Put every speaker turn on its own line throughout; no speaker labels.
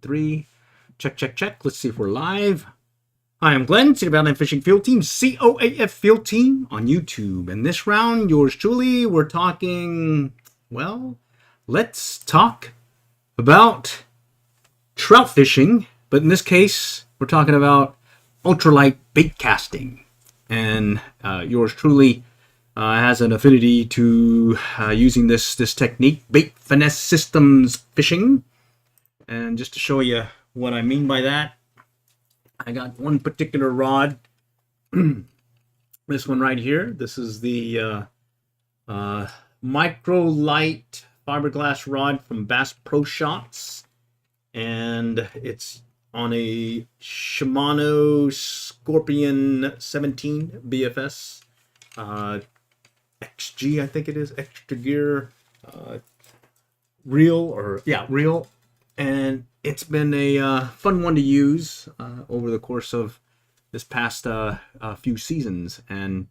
3. Check, check, check. Let's see if we're live. Hi, I'm Glenn, City Valley Fishing Field Team, COAF Field Team on YouTube. And this round, yours truly, we're talking, well, let's talk about trout fishing. But in this case, we're talking about ultralight bait casting. And yours truly has an affinity to using this technique, bait finesse systems fishing. And just to show you what I mean by that, I got one particular rod, this one right here. This is the Ultralight fiberglass rod from Bass Pro Shots, and it's on a Shimano Scorpion 17 BFS XG, I think it is, extra gear reel, reel. And it's been a fun one to use over the course of this past few seasons. And,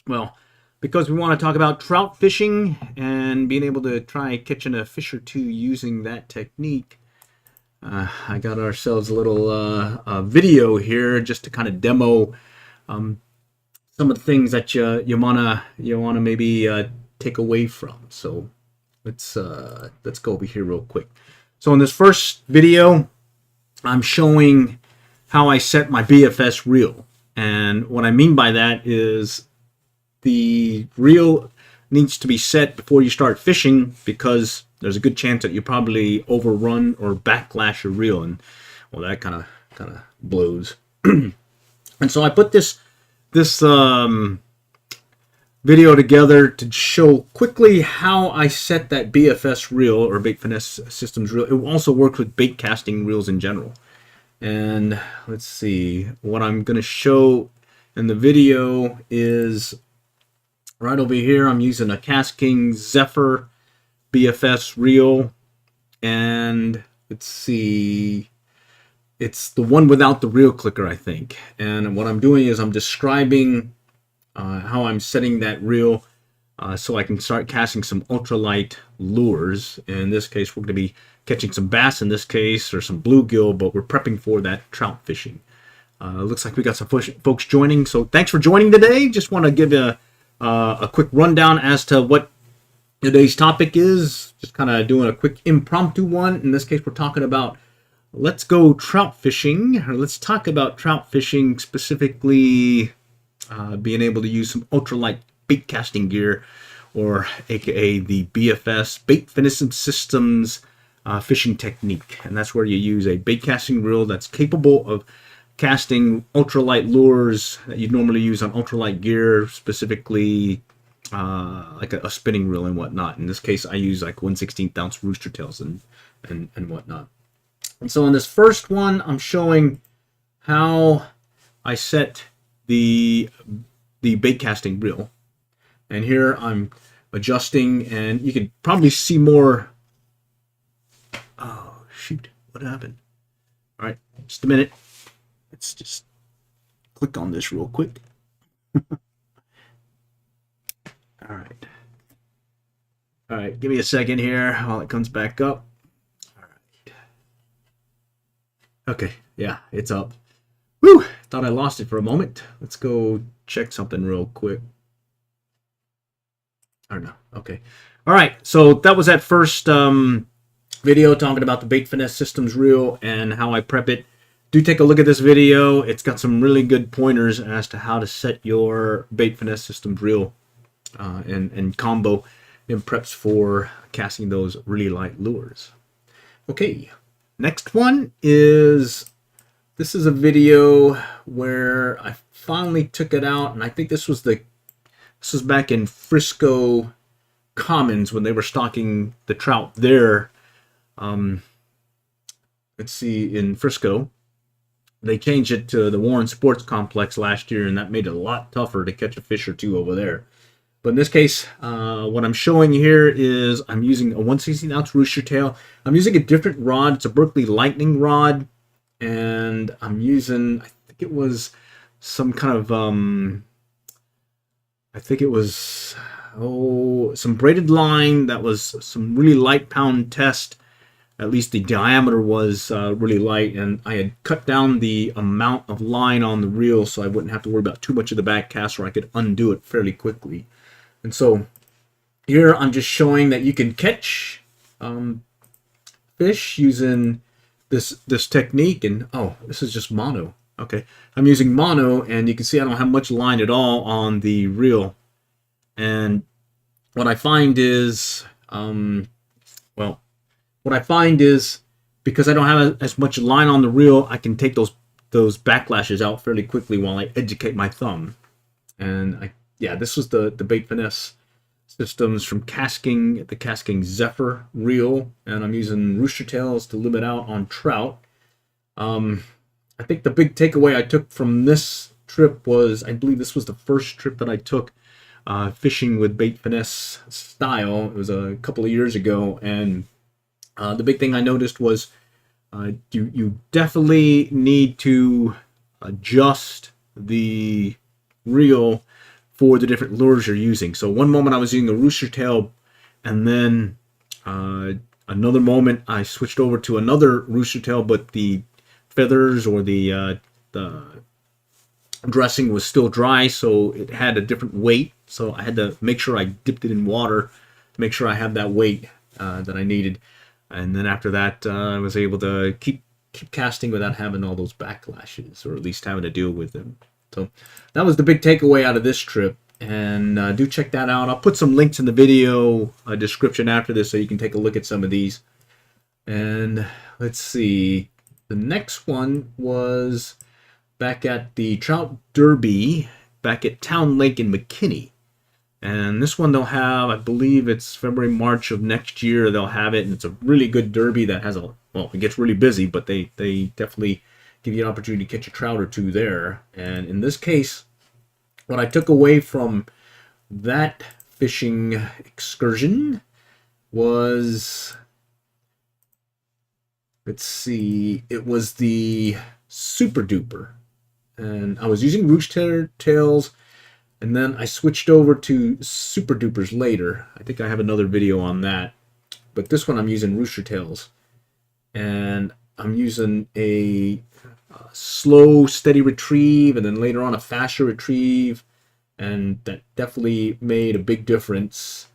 well, because we want to talk about trout fishing and being able to try catching a fish or two using that technique, I got ourselves a little video here just to kind of demo some of the things that you wanna maybe take away from. So let's go over here real quick. So in this first video, I'm showing how I set my BFS reel. And what I mean by that is the reel needs to be set before you start fishing, because there's a good chance that you probably overrun or backlash your reel, and well, that kind of blows. And so I put this video together to show quickly how I set that BFS reel, or bait finesse systems reel. It also works with bait casting reels in general. And let's see, what I'm going to show in the video is right over here. I'm using a Cast King Zephyr BFS reel, and let's see, it's the one without the reel clicker, I think. And what I'm doing is I'm describing how I'm setting that reel so I can start casting some ultralight lures. In this case, we're going to be catching some bass in this case, or some bluegill, but we're prepping for that trout fishing. Looks like we got some folks joining, so thanks for joining today. Just want to give you a quick rundown as to what today's topic is. Just kind of doing a quick impromptu one. In this case, we're talking about let's go trout fishing, or let's talk about trout fishing, specifically being able to use some ultralight bait casting gear, or aka the BFS, bait finesse systems fishing technique. And that's where you use a bait casting reel that's capable of casting ultralight lures that you'd normally use on ultralight gear, specifically like a spinning reel and whatnot. In this case, I use like 1/16 ounce rooster tails and whatnot. And so in this first one, I'm showing how I set the bait casting reel, and here I'm adjusting, and you can probably see more. Oh shoot, what happened? All right, just a minute, let's just click on this real quick. all right, give me a second here while it comes back up. All right, okay, yeah, it's up. Whew, thought I lost it for a moment. Let's go check something real quick. I don't know. Okay. All right. So that was that first video talking about the bait finesse systems reel and how I prep it. Do take a look at this video. It's got some really good pointers as to how to set your bait finesse systems reel and combo in preps for casting those really light lures. Okay. Next one is, this is a video where I finally took it out, and I think this was back in Frisco Commons when they were stocking the trout there. Let's see, in Frisco, they changed it to the Warren Sports Complex last year, and that made it a lot tougher to catch a fish or two over there. But in this case, what I'm showing here is I'm using a 1/16 ounce rooster tail. I'm using a different rod. It's a Berkeley Lightning rod. And I'm using, I think it was some kind of, some braided line that was some really light pound test at least the diameter was really light, and I had cut down the amount of line on the reel so I wouldn't have to worry about too much of the back cast, or I could undo it fairly quickly. And so here I'm just showing that you can catch fish using this technique. And oh, this is just mono. Okay, I'm using mono, and you can see I don't have much line at all on the reel. And what I find is, what I find is, because I don't have as much line on the reel, I can take those backlashes out fairly quickly while I educate my thumb. And yeah, this was the Bait Finesse systems from Casking, the Casking Zephyr reel, and I'm using rooster tails to limit out on trout. I think the big takeaway I took from this trip was, I believe this was the first trip that I took fishing with Bait Finesse style. It was a couple of years ago, and the big thing I noticed was you definitely need to adjust the reel for the different lures you're using. So one moment I was using a rooster tail, and then another moment I switched over to another rooster tail, but the feathers or the dressing was still dry, so it had a different weight. So I had to make sure I dipped it in water to make sure I had that weight that I needed. And then after that, I was able to keep casting without having all those backlashes, or at least having to deal with them. So that was the big takeaway out of this trip. And do check that out. I'll put some links in the video description after this so you can take a look at some of these. And let's see. The next one was back at the Trout Derby back at Town Lake in McKinney. And this one they'll have, I believe it's February, March of next year, they'll have it. And it's a really good derby that has well, it gets really busy, but they definitely give you an opportunity to catch a trout or two there. And in this case, what I took away from that fishing excursion was, let's see, it was the Super Duper. And I was using rooster tails, and then I switched over to Super Dupers later. I think I have another video on that. But this one I'm using rooster tails. And I'm using a slow, steady retrieve, and then later on a faster retrieve. And that definitely made a big difference.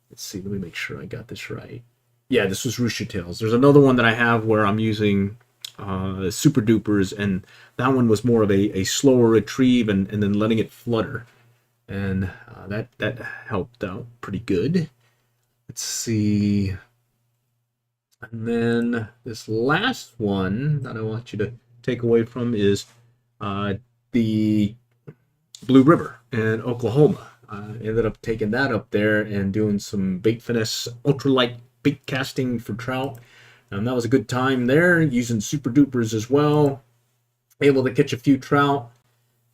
Let's see, let me make sure I got this right. Yeah, this was rooster tails. There's another one that I have where I'm using Super Dupers, and that one was more of a slower retrieve and then letting it flutter. And that helped out pretty good. Let's see. And then this last one that I want you to take away from is the Blue River in Oklahoma. I ended up taking that up there and doing some Bait Finesse ultralight bait casting for trout. And that was a good time there, using Super Dupers as well. Able to catch a few trout.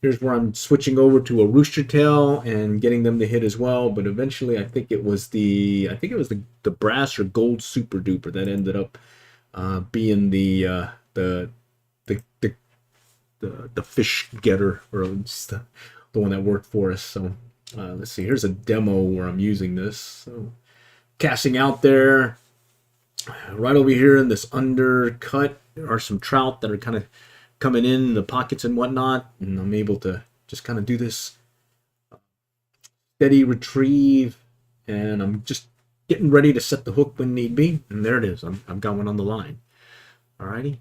Here's where I'm switching over to a rooster tail and getting them to hit as well. But eventually, I think it was the brass or gold Super Duper that ended up being the fish getter, or at least the one that worked for us. So let's see. Here's a demo where I'm using this. So casting out there, right over here in this undercut, there are some trout that are kind of coming in the pockets and whatnot, and I'm able to just kind of do this steady retrieve, and I'm just getting ready to set the hook when need be, and there it is. I've got one on the line. Alrighty,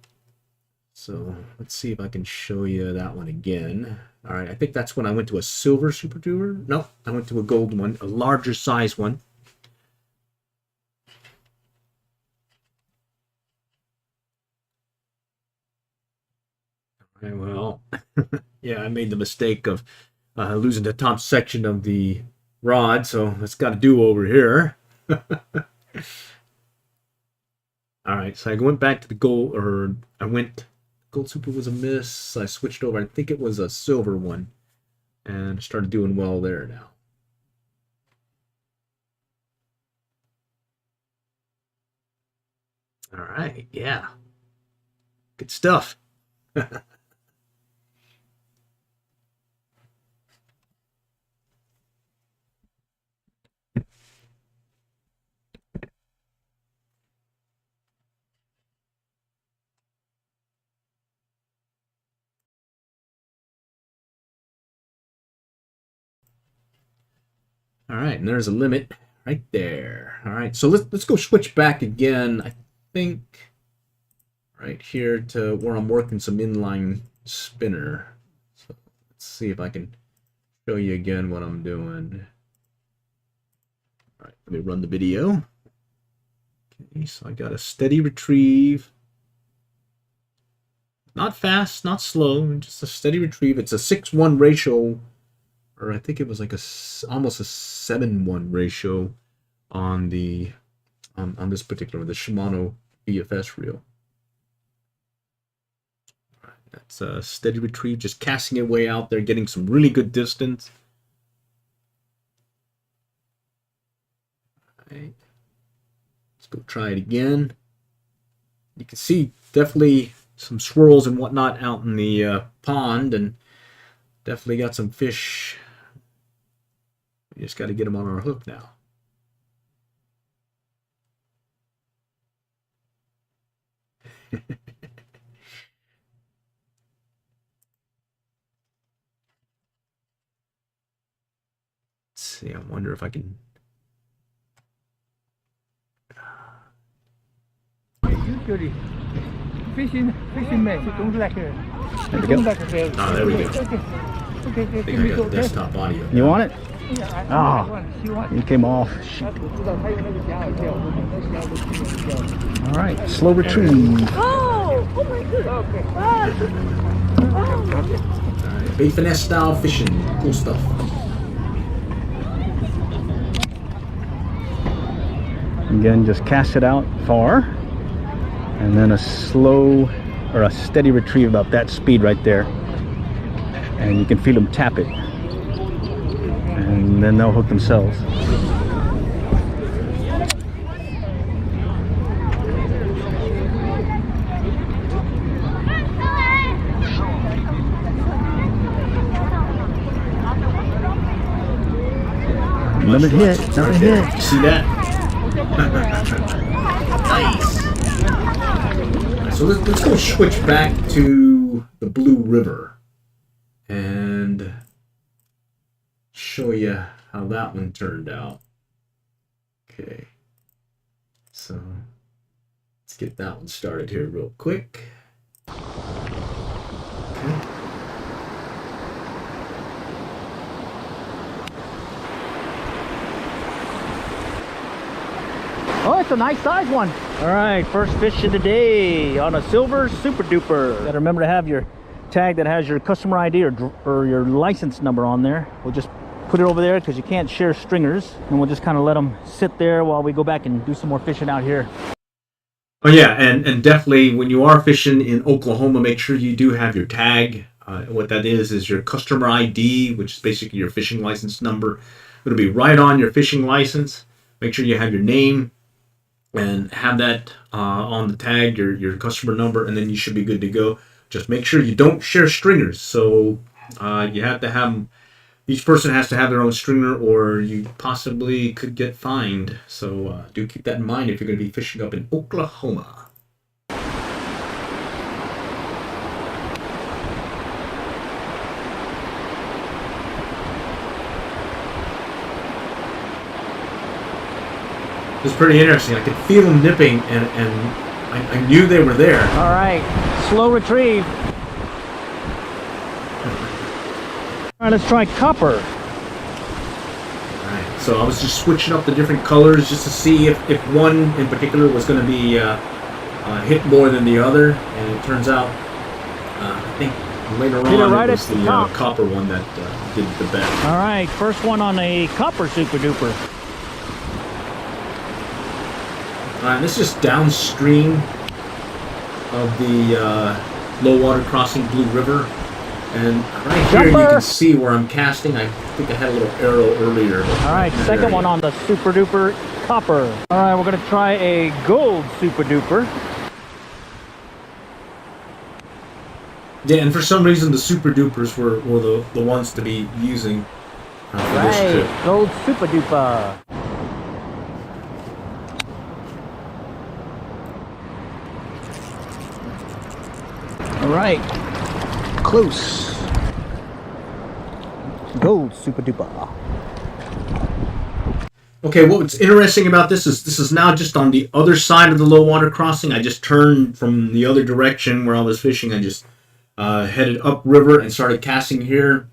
so let's see if I can show you that one again. Alright, I think that's when I went to a silver Super Duper. No, I went to a gold one, a larger size one. Well, yeah, I made the mistake of losing the top section of the rod, so it's got to do over here. All right, so I went back to the gold, gold Super was a miss. I switched over, I think it was a silver one, and started doing well there now. All right, yeah, good stuff. All right, and there's a limit right there. All right, so let's go switch back again. I think right here to where I'm working some inline spinner. So let's see if I can show you again what I'm doing. All right, let me run the video. Okay, so I got a steady retrieve. Not fast, not slow, just a steady retrieve. It's a 6:1 ratio, or I think it was like almost a 7:1 ratio on the on this particular one, the Shimano BFS reel. All right, that's a steady retrieve, just casting it way out there, getting some really good distance. All right. Let's go try it again. You can see definitely some swirls and whatnot out in the pond, and definitely got some fish. We just got to get them on our hook now. Let's see, I wonder if I can.
Usually, fishing men don't like
There we go. Oh, there we go.
Okay,
I think I got the desktop audio.
You want it?
Oh,
It came off. All right, slow retrieve.
oh my goodness.
Right, bait finesse style fishing. Cool stuff.
Again, just cast it out far, and then a slow or a steady retrieve about that speed right there, and you can feel them tap it, and then they'll hook themselves. Another hit, another hit.
You see that? Nice. So let's go switch back to the Blue River and show you how that one turned out. Okay. So let's get that one started here real quick. Okay.
Oh, it's a nice size one. All right, first fish of the day on a silver super duper. Gotta remember to have your tag that has your customer ID or your license number on there. We'll just put it over there because you can't share stringers, and we'll just kind of let them sit there while we go back and do some more fishing out here.
Oh yeah, and definitely when you are fishing in Oklahoma, make sure you do have your tag. What that is your customer ID, which is basically your fishing license number. It'll be right on your fishing license. Make sure you have your name and have that on the tag, your customer number, and then you should be good to go. Just make sure you don't share stringers. So you have to have, each person has to have their own stringer, or you possibly could get fined. So do keep that in mind if you're going to be fishing up in Oklahoma. It was pretty interesting. I could feel them nipping, and I knew they were there.
All right, slow retrieve. All right, let's try copper.
All right, so I was just switching up the different colors just to see if one in particular was going to be hit more than the other, and it turns out I think later on it was the copper one that did the best.
All right, first one on a copper super duper.
Alright, this is downstream of the low water crossing Blue River, and right here you can see where I'm casting. I think I had a little arrow earlier.
Alright, second one on the super duper copper. Alright, we're going to try a gold super duper.
Yeah, and for some reason the super dupers were the ones to be using for this trip.
Gold super duper. All right, close. Gold super duper.
Okay, what's interesting about this is now just on the other side of the low water crossing. I just turned from the other direction where I was fishing. I just headed upriver and started casting here.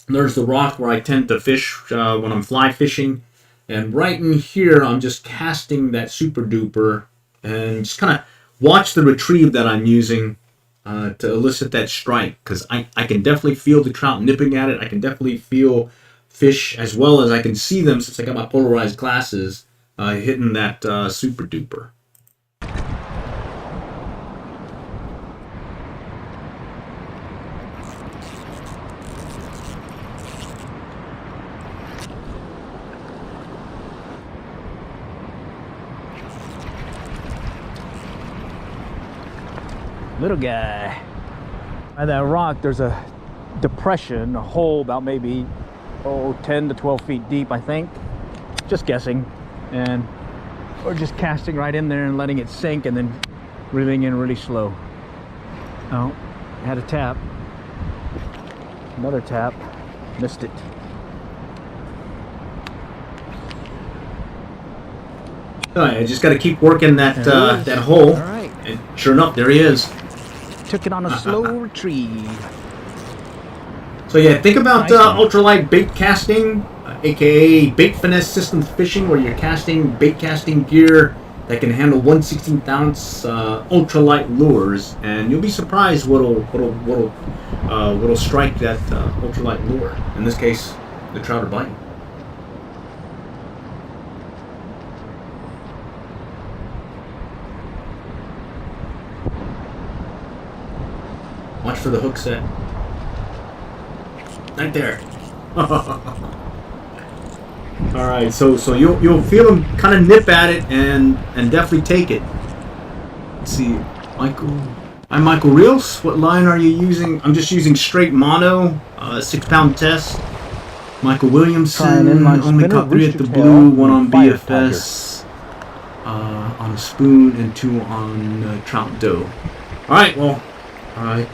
There's the rock where I tend to fish when I'm fly fishing. And right in here, I'm just casting that super duper and just kind of watch the retrieve that I'm using to elicit that strike. Because I can definitely feel the trout nipping at it. I can definitely feel fish as well as I can see them since I got my polarized glasses hitting that super duper.
Little guy. By that rock, there's a depression, a hole about maybe 10 to 12 feet deep, I think. Just guessing. And we're just casting right in there and letting it sink and then reeling in really slow. Oh, had a tap. Another tap. Missed it.
I just got to keep working that that hole.
All right.
And sure enough, there he is.
Took it on a slow retrieve.
So yeah, think about
Nice one.
ultralight bait casting, aka bait finesse systems fishing, where you're casting bait casting gear that can handle 1/16 ounce ultralight lures, and you'll be surprised what'll strike that ultralight lure. In this case, the trout are biting. Watch for the hook set. Right there. All right, so you'll feel them kind of nip at it and definitely take it. Let's see, Michael. I'm Michael Reels. What line are you using? I'm just using straight mono, 6-pound test. Michael Williamson. Only caught 3 at the blue, 1 on BFS, on a spoon, and 2 on trout doe. All right, well.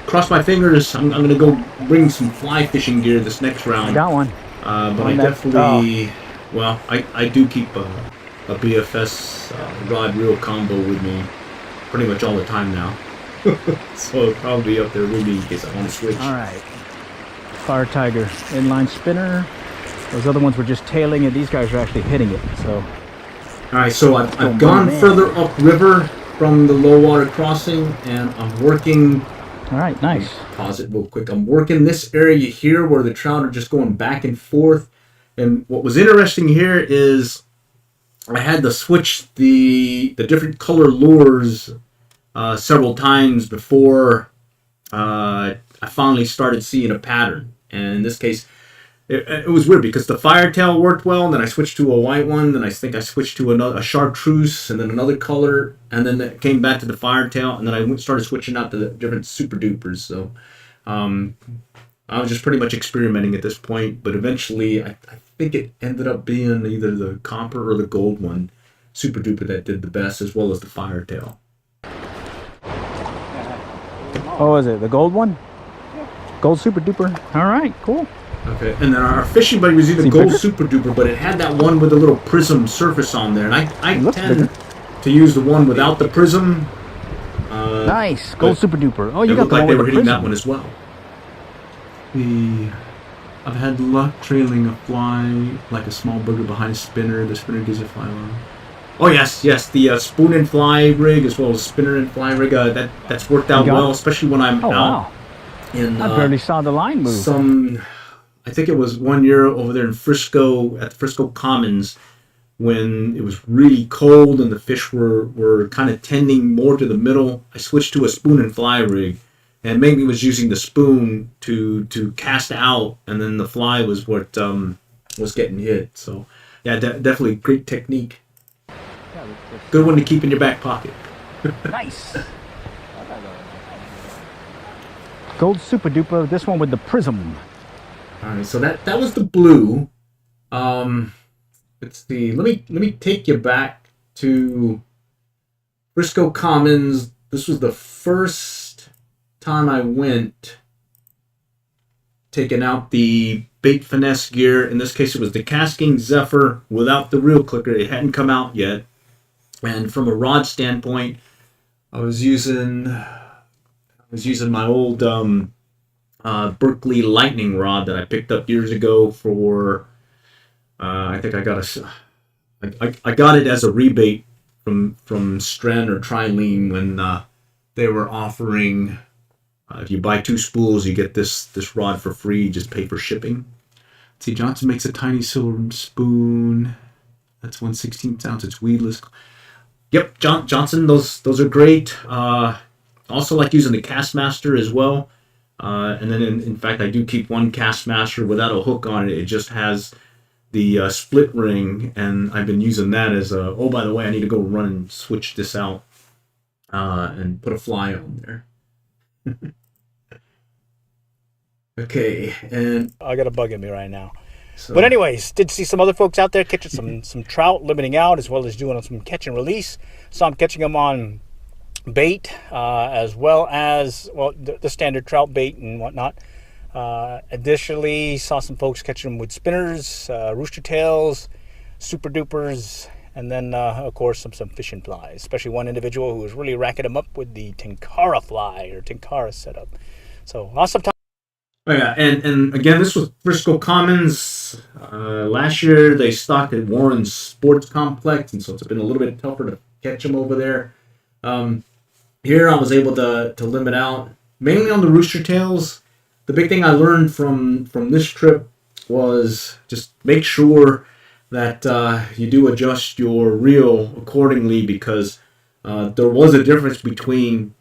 Cross my fingers. I'm going to go bring some fly fishing gear this next round.
I got one.
But I definitely, well, I do keep a BFS rod reel combo with me pretty much all the time now. So it'll probably be up there with me in case I want to switch.
All right. Fire Tiger inline spinner. Those other ones were just tailing it. These guys are actually hitting it. So.
All right, so I've gone further upriver from the low water crossing, and I'm working.
All right, nice.
Pause it real quick. I'm working this area here where the trout are just going back and forth. And what was interesting here is I had to switch the different color lures several times before I finally started seeing a pattern. And in this case, it was weird because the firetail worked well, and then I switched to a white one, then I think I switched to a chartreuse, and then another color, and then it came back to the firetail, and then I started switching out to the different super dupers. So I was just pretty much experimenting at this point, but eventually I think it ended up being either the copper or the gold one, super duper, that did the best, as well as the firetail.
Oh, is it the gold one? Gold super duper. All right, cool.
Okay, and then our fishing buddy was either gold super duper, but it had that one with the little prism surface on there, and I tend to use the one without the prism.
Nice, gold super duper. Oh, you
it
got
looked
the
like
one
they
with
were
the
hitting
prism.
that one as well. I've had luck trailing a fly like a small booger behind a spinner. The spinner gives a fly line. Oh yes, the spoon and fly rig as well as spinner and fly rig. That's worked out well, especially when I'm out.
Wow.
In,
I barely saw the line move.
I think it was 1 year over there in Frisco at the Frisco Commons when it was really cold and the fish were kind of tending more to the middle. I switched to a spoon and fly rig, and mainly was using the spoon to cast out, and then the fly was what was getting hit. So yeah, definitely great technique. Good one to keep in your back pocket.
Nice. Gold super duper. This one with the prism.
All right, so that was the blue. Let's see. Let me take you back to Frisco Commons. This was the first time I went. taken out the bait finesse gear. In this case, it was the Casking Zephyr without the reel clicker. It hadn't come out yet. And from a rod standpoint, I was using my old Berkeley Lightning rod that I picked up years ago for. I think I got it as a rebate from Stren or Trilene when they were offering. If you buy 2 spools, you get this rod for free. You just pay for shipping. See, Johnson makes a tiny silver spoon. That's 1/16 ounce. It's weedless. Yep, Johnson. Those are great. Also like using the Castmaster as well. And then in fact, I do keep one Castmaster without a hook on it. It just has the split ring, and I've been using that as a. Oh, by the way, I need to go run and switch this out and put a fly on there. Okay, and
I got a bug in me right now.
so,
But anyways, did see some other folks out there catching some trout, limiting out, as well as doing some catch and release. So I'm catching them on bait, as well as, well, the standard trout bait and whatnot. Additionally, saw some folks catching them with spinners, rooster tails, super dupers, and then, of course, some fishing flies, especially one individual who was really racking them up with the Tenkara fly or Tenkara setup. So awesome time.
oh yeah, and again, this was Frisco Commons. Last year they stocked at Warren's Sports Complex, and so it's been a little bit tougher to catch them over there. Here I was able to limit out mainly on the rooster tails. The big thing I learned from this trip was just make sure that you do adjust your reel accordingly, because there was a difference between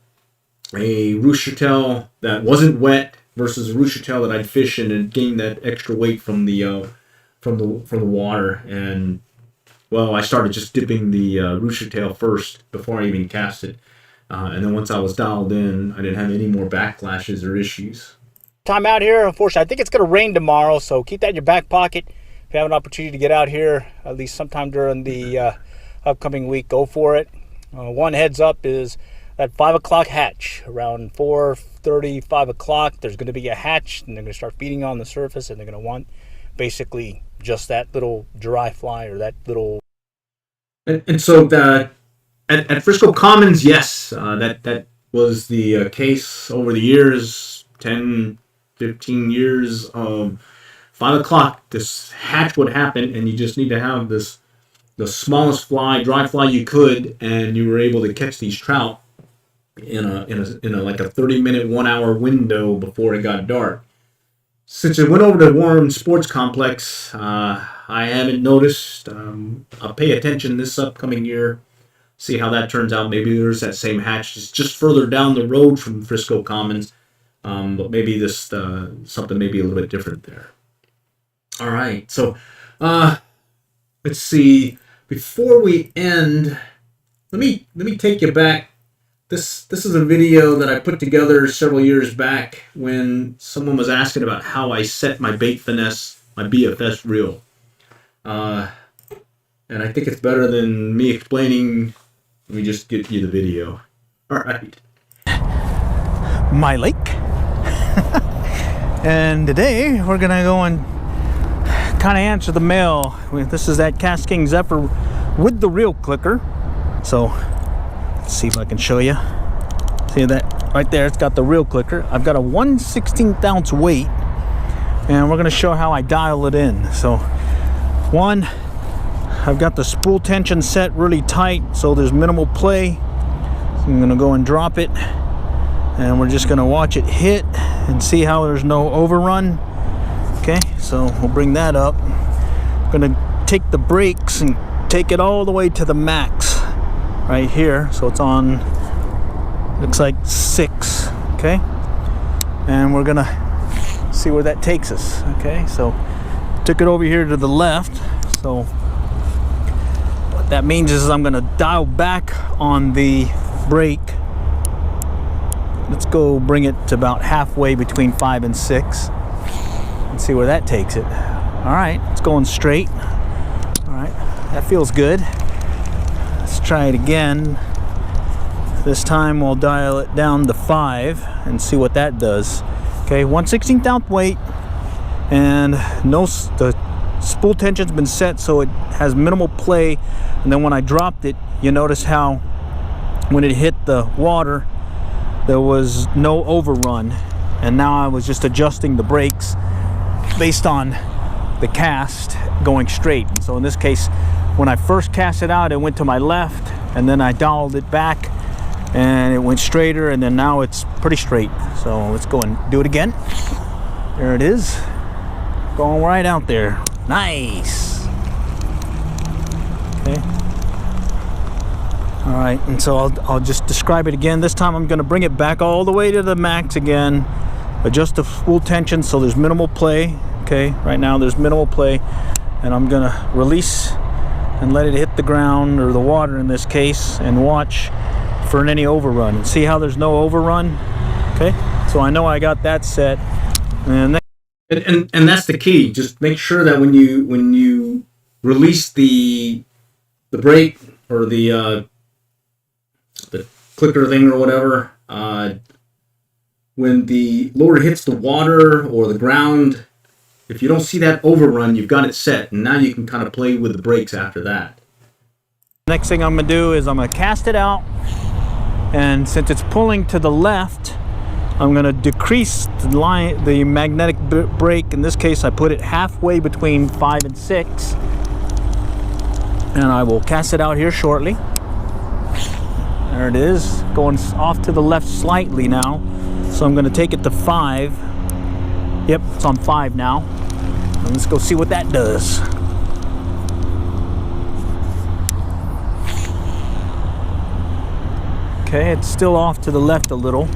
a rooster tail that wasn't wet versus a rooster tail that I'd fish in and gain that extra weight from the water. And well, I started just dipping the rooster tail first before I even cast it, and then once I was dialed in, I didn't have any more backlashes or issues.
Time out here. Unfortunately, I think it's going to rain tomorrow, so keep that in your back pocket. If you have an opportunity to get out here, at least sometime during the upcoming week, go for it. One heads up is that 5 o'clock hatch. Around 4:30, 5 o'clock, there's going to be a hatch, and they're going to start feeding on the surface, and they're going to want basically just that little dry fly or that little.
And so at Frisco Commons, yes, that was the case over the years, 10, 15 years. 5 o'clock, this hatch would happen, and you just need to have the smallest fly, dry fly you could, and you were able to catch these trout in a like a 30-minute, 1 hour window before it got dark. Since it went over to Warren Sports Complex, I haven't noticed. I'll pay attention this upcoming year, see how that turns out. Maybe there's that same hatch just further down the road from Frisco Commons, but maybe this something may be a little bit different there. All right, so let's see. Before we end, let me take you back. This is a video that I put together several years back when someone was asking about how I set my bait finesse, my BFS reel. And I think it's better than me explaining. Let me just get you the video. All right.
My lake. And today we're gonna go and kind of answer the mail. This is that Casking Zephyr with the reel clicker. So let's see if I can show you. See that right there? It's got the reel clicker. I've got a 1/16 ounce weight, and we're gonna show how I dial it in. So one, I've got the spool tension set really tight, so there's minimal play. So I'm gonna go and drop it, and we're just gonna watch it hit and see how there's no overrun. Okay, so we'll bring that up. I'm gonna take the brakes and take it all the way to the max right here. So it's on, looks like 6, okay? And we're gonna see where that takes us, okay? So took it over here to the left. So what that means is I'm gonna dial back on the brake. Let's go bring it to about halfway between 5 and 6. And see where that takes it. All right, it's going straight. All right, that feels good. Let's try it again. This time we'll dial it down to 5 and see what that does. Okay, 1/16 ounce weight, and the spool tension's been set so it has minimal play. And then when I dropped it, you notice how when it hit the water there was no overrun, and now I was just adjusting the brakes based on the cast going straight. And so in this case, when I first cast it out, it went to my left, and then I dialed it back and it went straighter, and then now it's pretty straight. So let's go and do it again. There it is, going right out there. Nice. Okay. All right, and so I'll just describe it again. This time I'm going to bring it back all the way to the max again, adjust the spool tension so there's minimal play. Okay, right now there's minimal play, and I'm going to release and let it hit the ground, or the water in this case, and watch for any overrun, and see how there's no overrun. Okay, so I know I got that set, and
that's the key. Just make sure that when you release the brake or the clicker thing or whatever, when the loader hits the water or the ground, if you don't see that overrun, you've got it set, and now you can kind of play with the brakes after that.
Next thing I'm going to do is I'm going to cast it out, and since it's pulling to the left, I'm going to decrease the magnetic brake. In this case, I put it halfway between 5 and 6, and I will cast it out here shortly. There it is, going off to the left slightly now. So I'm going to take it to 5. Yep, it's on 5 now. And let's go see what that does. Okay, it's still off to the left a little,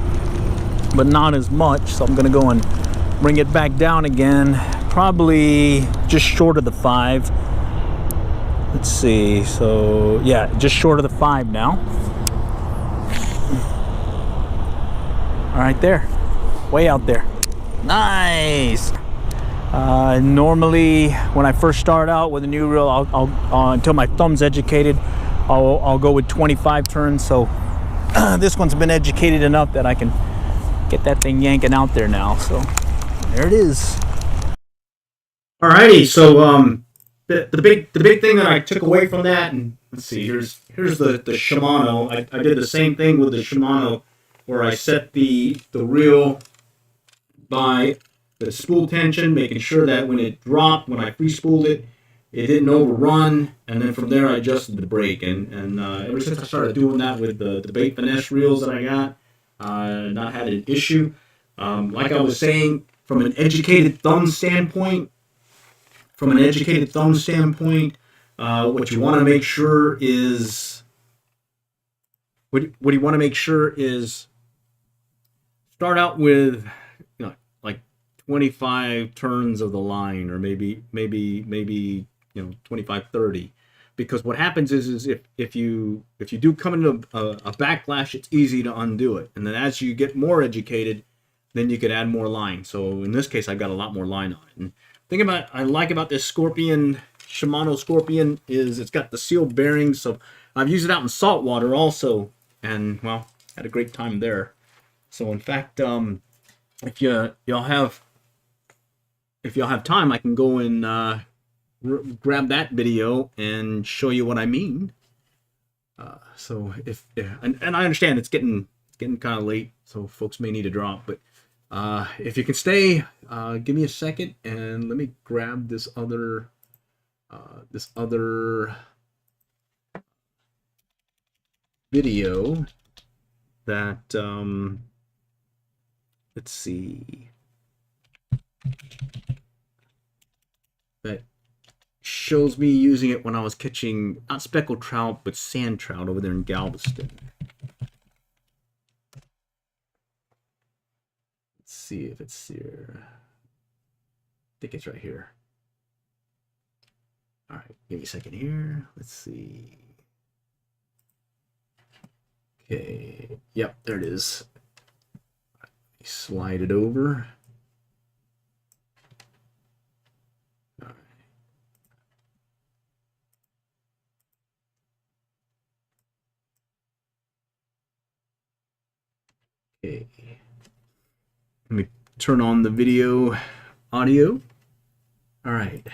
but not as much. So I'm going to go and bring it back down again, probably just short of the 5. Let's see, so yeah, just short of the 5 now. Right there, way out there. Nice. Normally when I first start out with a new reel, I'll until my thumb's educated, I'll go with 25 turns. So this one's been educated enough that I can get that thing yanking out there now. So there it is.
Alrighty, so the big thing that I took away from that, and let's see, here's the Shimano. I did the same thing with the Shimano, where I set the reel by the spool tension, making sure that when it dropped, when I free spooled it, it didn't overrun, and then from there I adjusted the brake. And ever since I started doing that with the bait finesse reels that I got, not had an issue. Like I was saying, from an educated thumb standpoint, what you want to make sure is what you want to make sure is start out with, you know, like 25 turns of the line, or maybe 25, 30, because what happens is if you do come into a backlash, it's easy to undo it, and then as you get more educated, then you could add more line. So in this case, I've got a lot more line on it. And the thing I like about this Shimano Scorpion is it's got the sealed bearings. So I've used it out in salt water also, and well, had a great time there. So in fact, if y'all have time, I can go and grab that video and show you what I mean. So and I understand it's getting kind of late, so folks may need to drop, but if you can stay, give me a second and let me grab this other video that let's see, that shows me using it when I was catching not speckled trout but sand trout over there in Galveston. Let's see if it's here. I think it's right here. All right, give me a second here. Let's see. Okay, yep, there it is. Slide it over. All right. Okay. Let me turn on the video audio. All right.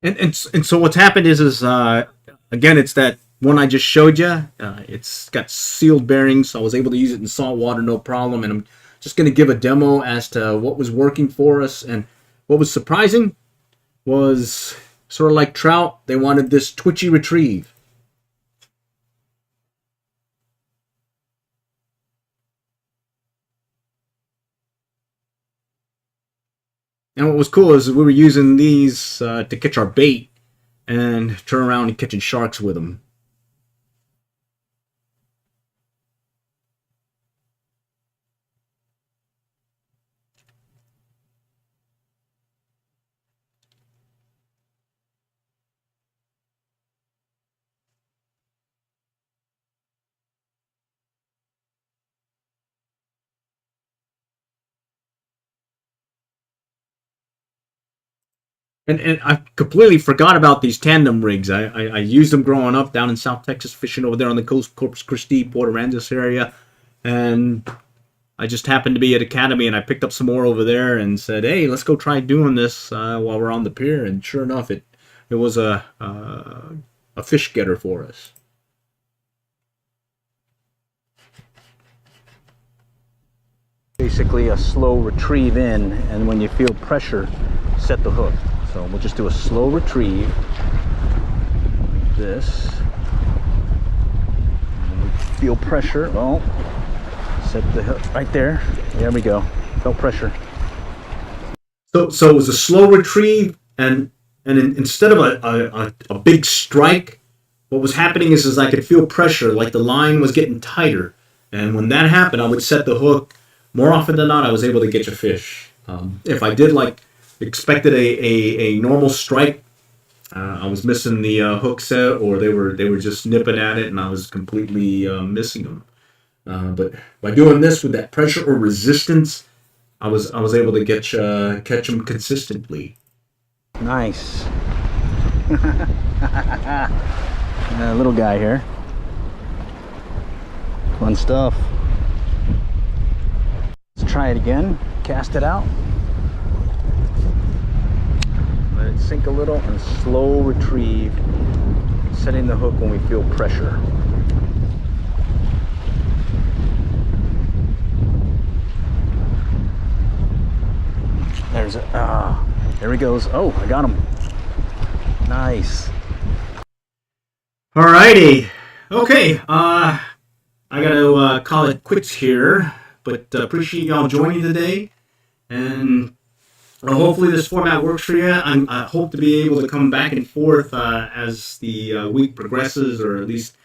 And so what's happened is again, it's that one I just showed you. It's got sealed bearings, so I was able to use it in salt water, no problem. And I'm just going to give a demo as to what was working for us. And what was surprising was sort of like trout, they wanted this twitchy retrieve. And what was cool is we were using these to catch our bait and turn around and catching sharks with them. And I completely forgot about these tandem rigs. I used them growing up down in South Texas, fishing over there on the coast, Corpus Christi, Port Aransas area. And I just happened to be at Academy, and I picked up some more over there and said, hey, let's go try doing this while we're on the pier. And sure enough, it was a fish getter for us.
Basically a slow retrieve in, and when you feel pressure, set the hook. So we'll just do a slow retrieve like this. And when we feel pressure, well, set the hook right there. There we go. Felt pressure.
So it was a slow retrieve, and instead of a big strike, what was happening is I could feel pressure, like the line was getting tighter. And when that happened, I would set the hook. More often than not, I was able to get a fish. If I did expected a normal strike, I was missing the hook set, or they were just nipping at it, and I was completely missing them. But by doing this with that pressure or resistance, I was able to catch them consistently.
Nice. Little guy here. Fun stuff. Let's try it again. Cast it out. Let it sink a little and slow retrieve. Setting the hook when we feel pressure. There's a, there he goes. Oh, I got him. Nice.
Alrighty. Okay. I gotta call it quits here, but appreciate y'all joining today, and hopefully this format works for you. I hope to be able to come back and forth as the week progresses, or at least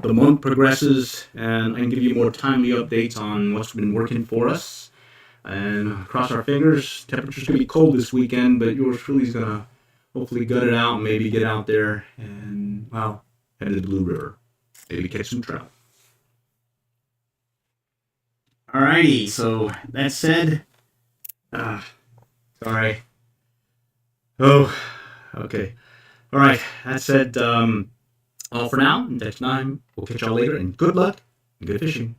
the month progresses, and I can give you more timely updates on what's been working for us. And cross our fingers. Temperature's gonna be cold this weekend, but yours truly is gonna hopefully gut it out and maybe get out there and, well, head to the Blue River. Maybe catch some trout. Alrighty, so that said, sorry. Oh, okay. Alright, that said, all for now. Next time, we'll catch y'all later, and good luck and good fishing.